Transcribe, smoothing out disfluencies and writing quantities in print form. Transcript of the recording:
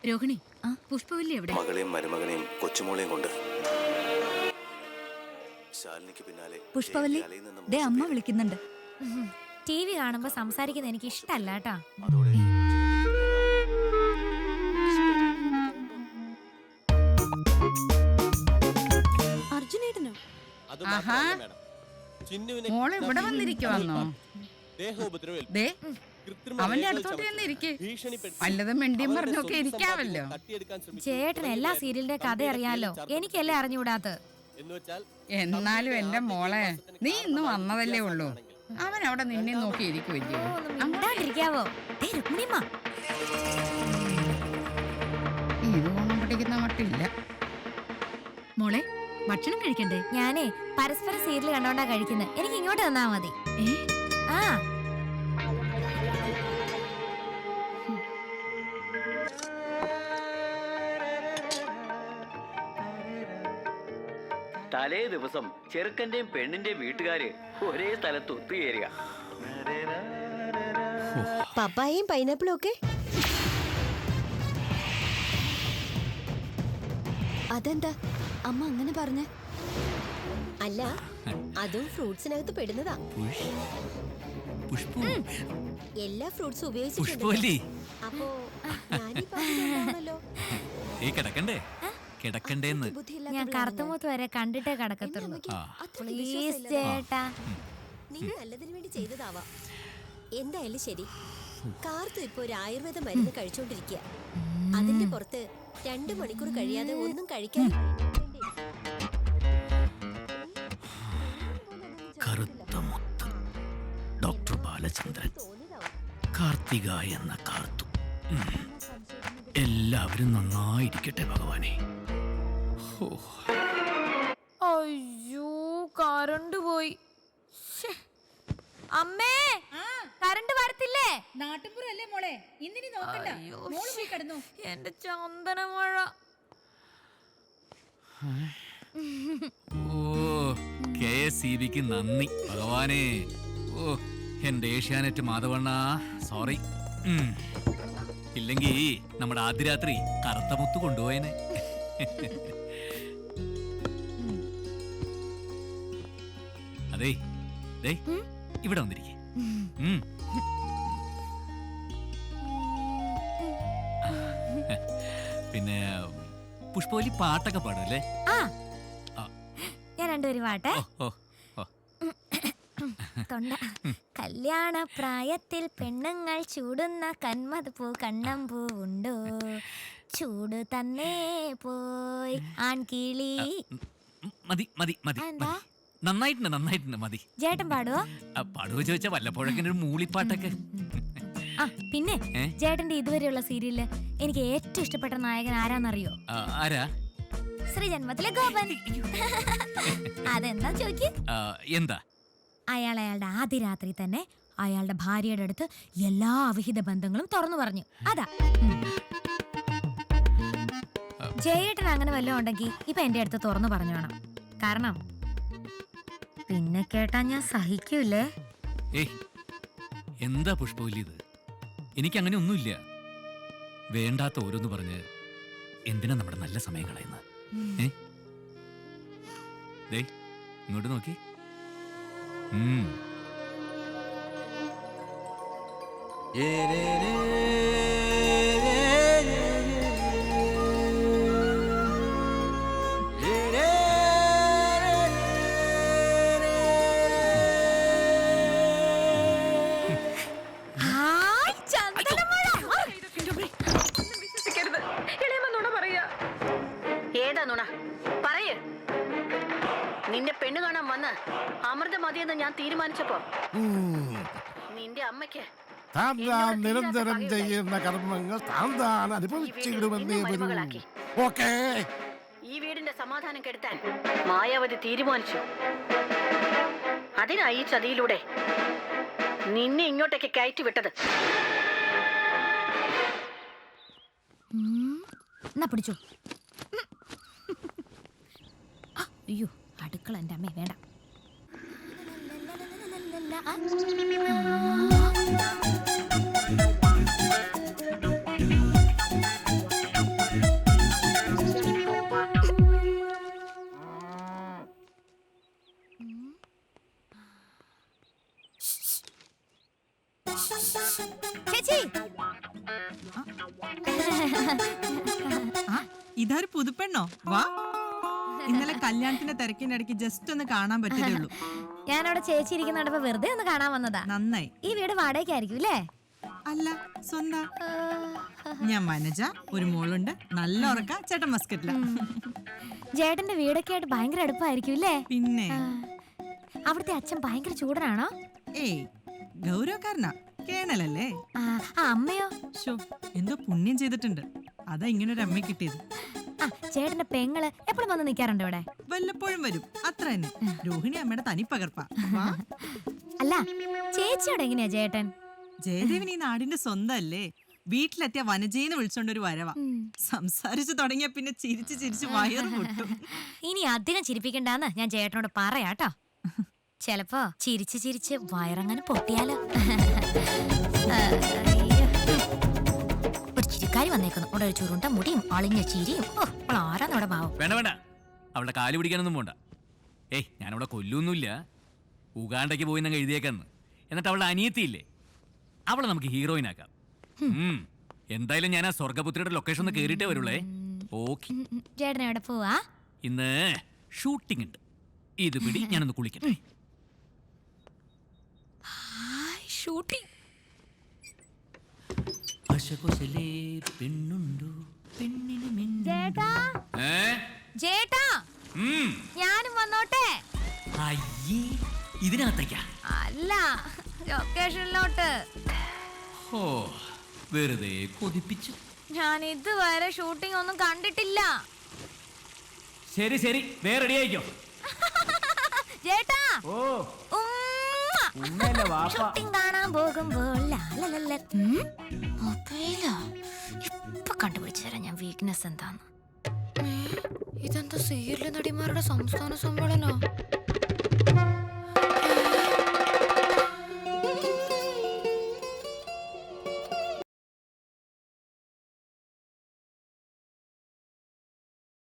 രോഹിണി, പുഷ്പവല്ലി എവിടെ? മകളെയും മരുമകനെയും കൊച്ചുമോളെയും കൊണ്ട് ശാലിനിക്ക് പിന്നാലെ. പുഷ്പവല്ലി, ദേ അമ്മ വിളിക്കുന്നുണ്ട്. TV കാണുമ്പോ സംസാരിക്കുന്നത് എനിക്ക് ഇഷ്ടല്ല കേട്ടാ. അർജുനേട്ടനോ? മോളെ ഇവിടെ വന്നിരിക്കുവന്നോ? അവന്റെ അടുത്തോട്ട് ഇരിക്കേ, വല്ലതും മിണ്ടിയും പറഞ്ഞൊക്കെ ഇരിക്കാവല്ലോ. ചേട്ടൻ എല്ലാ സീരിയലിന്റെ കഥ അറിയാലോ, എനിക്കല്ലേ അറിഞ്ഞുകൂടാത്ത. എന്നാലും എന്റെ മോളെ, നീ ഇന്ന് വന്നതല്ലേ ഉള്ളൂ. അവൻ അവിടെ നിന്നെ നോക്കി ഇരിക്കുവല്ലോ. മിണ്ടാണ്ടിരിക്കാവോ? ഇതൊന്നും പഠിക്കുന്ന മട്ടില്ല. മോളെ, ഭക്ഷണം കഴിക്കണ്ടേ? ഞാനേ പരസ്പര സീരിയൽ കണ്ടോണ്ടാ കഴിക്കുന്നത്. എനിക്ക് ഇങ്ങോട്ട് തന്നാ മതി. ആ തലേ ദിവസം ചെറുക്കന്റെയും പെണ്ണിന്റെയും വീട്ടുകാര് ഒരേ സ്ഥലത്ത് ഒത്തുചേരുക. പപ്പായയും പൈനാപ്പിളും ഒക്കെ അതെന്താ അമ്മ അങ്ങനെ പറഞ്ഞ? അല്ല, അതും ഫ്രൂട്ട്സിനകത്ത് പെടുന്നതാ. എല്ലാ ഫ്രൂട്ട്സും ഉപയോഗിച്ചിട്ടുണ്ട്. അപ്പോ കിടക്കണ്ടേന്ന് ഞാൻ കറുത്തമുത്ത് വരെ കണ്ടിട്ടേ കിടക്കത്തുള്ളൂ. പ്ലീസ് ചേട്ടാ. നീ നല്ലതിന് വേണ്ടി ചെയ്തതാവാ. എന്തായാലും ശരി, കാർത്തു ഇപ്പൊ ഒരു ആയുർവേദ മരുന്ന് കഴിച്ചോണ്ടിരിക്കുക. അതിന്റെ പുറത്ത് 2 മണിക്കൂർ കഴിയാതെ ഒന്നും കഴിക്കാൻ. കറുത്ത മുത്ത്, ഡോക്ടർ ബാലചന്ദ്രൻ, കാർത്തിക എന്ന കാർത്തു. എല്ലാവരും നന്നായിരിക്കട്ടെ ഭഗവാനെ. അയ്യോ, കറണ്ട് പോയി. അമ്മേ, കറണ്ട് വരത്തില്ലേ? നാട്ടുപുറല്ലേ മോളെ, ഇന്നിനി നോക്കണ്ട. മോള് പോയി കിടന്നു. എന്റെ ചന്ദനമഴ. KSEBക്ക് നന്ദി ഭഗവാനെ. എന്റെ ഏഷ്യാനെറ്റ് മാധവണ്ണ, സോറി. ഇല്ലെങ്കി നമ്മുടെ ആദ്യ രാത്രി കറുത്ത മുത്ത് കൊണ്ടുപോയനെ. അതെ, ഇവിടെ വന്നിരിക്കേ. പിന്നെ പുഷ്പവല്ലി പാട്ടൊക്കെ പാടുമല്ലേ? ഞാൻ രണ്ടുപേരും പാട്ടെ. തൊണ്ട. കല്യാണ പ്രായത്തിൽ പെണ്ണുങ്ങൾ ചൂടുന്ന കന്മദപ്പൂ കണ്ണമ്പൂ ഉണ്ടോ? ചൂട് തന്നേ പോയി ആൺകിളി. മതി മതി മതി. നന്നായിട്ടുണ്ട് മതി. ചേട്ടൻ പാടുവോ? പാടുവോ ചോദിച്ചാ വല്ലപ്പോഴൊക്കെ ഒരു മൂളിപ്പാട്ടൊക്കെ. പിന്നെ ചേട്ടന്റെ ഇതുവരെയുള്ള സീരിയലില് എനിക്ക് ഏറ്റവും ഇഷ്ടപ്പെട്ട നായകൻ ആരാന്നറിയോ? ആരാ? ശ്രീജന്മത്തിലെ ഗോപൻ. അതെന്താ ചോദിക്ക്. എന്താ? അയാളുടെ ആദ്യ രാത്രി തന്നെ അയാളുടെ ഭാര്യയുടെ അടുത്ത് എല്ലാ അവിഹിത ബന്ധങ്ങളും തുറന്നു പറഞ്ഞു. അതാ. ജയേട്ടൻ അങ്ങനെ വല്ലതും ഉണ്ടെങ്കിൽ ഇപ്പൊ എന്റെ അടുത്ത് തുറന്നു പറഞ്ഞു വേണം. കാരണം പിന്നെ കേട്ടാ ഞാൻ സഹിക്കൂലേ. എന്താ പുഷ്പവല്ലി ഇത്? എനിക്ക് അങ്ങനെ ഒന്നുമില്ല. വേണ്ടാത്ത ഓരോന്ന് പറഞ്ഞ് എന്തിനാ നമ്മുടെ നല്ല സമയം കളയുന്നത്? ഇങ്ങോട്ട് നോക്കി. നിന്റെ പെണ്ണ് കാണാൻ വന്ന് അമൃത മതിയെന്ന് ഞാൻ തീരുമാനിച്ചപ്പോ നിന്റെ അമ്മയ്ക്ക് നിരന്തരം ചെയ്യുന്ന കർമ്മങ്ങൾ താൻ അനുഭവിച്ചിടുമെന്നേ വരൂ. ഈ വീടിന്റെ സമാധാനം കെടുത്താൻ മായാവതി തീരുമാനിച്ചു. അതിനായി ഈ ചതിയിലൂടെ നിന്നെ ഇങ്ങോട്ടേക്ക് കയറ്റി വിട്ടത്. പിടിച്ചു. അയ്യോ, അടുക്കള എൻ്റെ അമ്മേ വേണ്ട. ചേച്ചി ഇതൊരു പുതുപ്പെണ്ണോ? വാ. ഇന്നലെ കല്യാണത്തിന്റെ തിരക്കിന്റെ ഇടയ്ക്ക് ജസ്റ്റ് ഒന്ന് കാണാൻ പറ്റതേ ഉള്ളൂ. ഞാനവിടെ ചേച്ചി ഇരിക്കുന്നുണ്ടപ്പോ വെറുതെ ഒന്ന് കാണാൻ വന്നതാ. നന്നായി. ഈ വീട് വാടകയ്ക്കായിരിക്കും അല്ലേ? അല്ല, സ്വന്തം. ഞാൻ മനജ, ഒരു മോളുണ്ട്, നല്ല ഉറക്ക, ചേട്ടൻ മസ്കറ്റില. ചേട്ടന്റെ വീടൊക്കെ ആയിട്ട് ഭയങ്കര അടുപ്പായിരിക്കും അല്ലേ? പിന്നെ അവിടുത്തെ അച്ഛൻ ഭയങ്കര ചൂടനാണോ? ഏയ്, ഗൗരവക്കാരനാ, കേണലല്ലേ. അമ്മയോ? ഷോ, എന്തോ പുണ്യം ചെയ്തിട്ടുണ്ട്, അതാ ഇങ്ങനെ ഒരു അമ്മ കിട്ടിയത്. ചേട്ടന്റെ പെങ്ങള് എപ്പോഴും വന്ന് നിക്കാറുണ്ട് ഇവിടെ? വല്ലപ്പോഴും വരും, അത്ര തന്നെ. രോഹിണി അമ്മയുടെ തനിപ്പകർപ്പാ. അല്ല, ചേച്ചിയോടെ എങ്ങനെയാ ചേട്ടൻ? ജയദേവൻ ഈ നാടിന്റെ സ്വന്തം അല്ലേ. വീട്ടിലെത്തിയ വനജയെന്ന് വിളിച്ചോണ്ട് ഒരു വരവാ. സംസാരിച്ചു തുടങ്ങിയ പിന്നെ ചിരിച്ച് ചിരിച്ച് വയറ് പൊട്ടും. ഇനി അധികം ചിരിപ്പിക്കണ്ടെന്ന് ഞാൻ ചേട്ടനോട് പറയാട്ടോ. ചെലപ്പോ ചിരിച്ച് ചിരിച്ച് വയറങ്ങനെ പൊട്ടിയാലോ. ഒരു ചിരിക്കാരി വന്നേക്കുന്നു. അവിടെ ഒരു ചുരുണ്ട മുടിയും അളിഞ്ഞ ചിരിയും. ആരാന്നവിടെ ഭാവം. വേണ്ട വേണ്ട, അവളുടെ കാല് പിടിക്കാനൊന്നും പോണ്ട. ഏയ്, ഞാനവിടെ കൊല്ലൊന്നുമില്ല. ഉഗാണ്ടയ്ക്ക് പോയി എന്നങ്ങ് എഴുതിയേക്കാന്ന്. എന്നിട്ട് അവളുടെ അനിയത്തിയില്ലേ, അവളെ നമുക്ക് ഹീറോയിനാക്കാം. എന്തായാലും ഞാൻ ആ സ്വർഗപുത്രിയുടെ ലൊക്കേഷൻ ഒന്ന് കേറിയിട്ടേ വരുള്ളേ. ഓക്കെ. ചേട്ടൻ എവിടെ പോവാ? ഇന്ന് ഷൂട്ടിംഗ് ഉണ്ട്. ഇത് പിടി, ഞാനൊന്ന് കുളിക്കട്ടെ. ഷൂട്ടിംഗ്. ചേട്ടാ, ചേട്ടാ, ഞാനും വന്നോട്ടെ? അയ്യേ, ഇതിനകത്തേക്കാ? അല്ല, ലൊക്കേഷനിലോട്ട്. ഓ, വെറുതെ കൊതിപ്പിച്ചു. ഞാൻ ഇതുവരെ ഷൂട്ടിംഗ് ഒന്നും കണ്ടിട്ടില്ല. ശരി ശരി, വേറെ റെഡി ആയിക്കോ. ചേട്ടാ, ഷൂട്ടിംഗ് കാണാൻ പോകുമ്പോൾ ഇപ്പൊ കണ്ടുപിടിച്ചു തരാം ഞാൻ വീക്ക്നെസ് എന്താന്ന്. ഇതെന്താ സീരിയൽ നടിമാരുടെ സംസ്ഥാന സമ്മേളനോ?